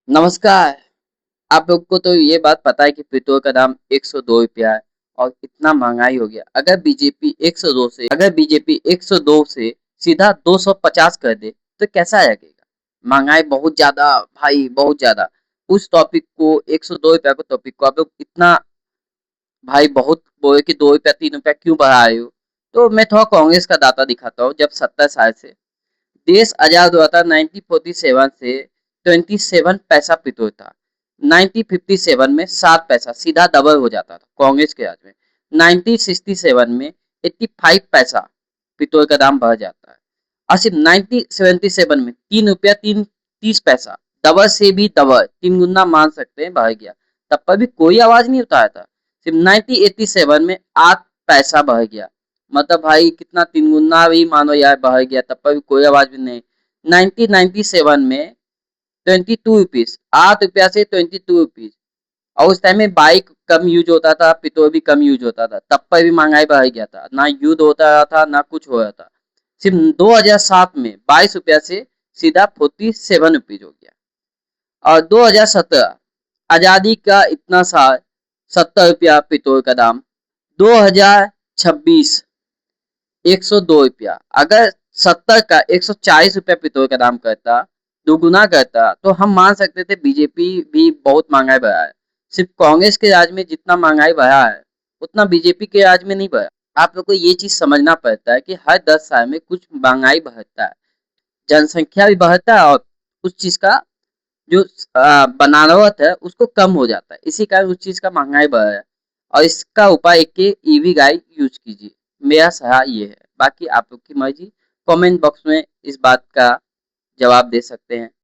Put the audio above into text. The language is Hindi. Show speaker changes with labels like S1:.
S1: नमस्कार। आप लोग को तो ये बात पता है कि पेट्रोल का दाम 102 रुपया है और इतना महंगाई हो गया। अगर बीजेपी 102 से सीधा 250 कर दे तो कैसा लगेगा। महंगाई बहुत ज्यादा, भाई बहुत ज्यादा। उस टॉपिक को 102 रुपया को टॉपिक को आप लोग इतना, भाई बहुत बोले कि 2 रुपया 3 रुपया क्यों बढ़ा रहे हो। तो मैं थोड़ा कांग्रेस का डाटा दिखाता हूँ। जब 70 साल से देश आजाद हुआ था 1947 से 27 पैसा पेट्रोल था। 1957 में 7 पैसा, सीधा डबल हो जाता था कांग्रेस के राज में। 1967 में 85 पैसा पेट्रोल का दाम बढ़ जाता है। और सिर्फ 1977 में 3 रुपया 30 पैसा, डबल से भी डबल, 3 गुना मान सकते हैं बढ़ गया। तब पर भी कोई आवाज नहीं उठाया था। सिर्फ 1987 में 8 पैसा बढ़ गया। मतलब भाई कितना, 3 गुना भी मानो यार बढ़ गया, तब पर भी कोई आवाज भी नहीं। 1997 में 22 रुपीज, 8 रुपया से 22 रुपीज। और उस टाइम में बाइक कम यूज होता था, पेट्रोल भी कम यूज होता था, तब पर भी महंगाई बढ़ गया था। ना युद्ध होता था ना कुछ हो रहा था। सिर्फ 2007 में 22 रुपया से सीधा 47 रुपीज हो गया। और 2017 आजादी का इतना साल, 70 रुपया पेट्रोल का दाम। 2026 102 रुपया। अगर 70 का 140 रुपया पेट्रोल का दाम करता, दोगुना करता, तो हम मान सकते थे बीजेपी भी बहुत महंगाई बढ़ा है। सिर्फ कांग्रेस के राज में जितना महंगाई बढ़ा है उतना बीजेपी के राज में नहीं बढ़ा। आप लोग को ये चीज समझना पड़ता है कि हर 10 साल में कुछ महंगाई बढ़ता है, जनसंख्या भी बढ़ता है और उस चीज का जो बनावट है उसको कम हो जाता है। इसी कारण उस चीज का महंगाई बढ़ है। और इसका उपाय एक के ईवी गाड़ी यूज कीजिए। मेरा सलाह ये है, बाकी आप लोग की मर्जी। कमेंट बॉक्स में इस बात का जवाब दे सकते हैं।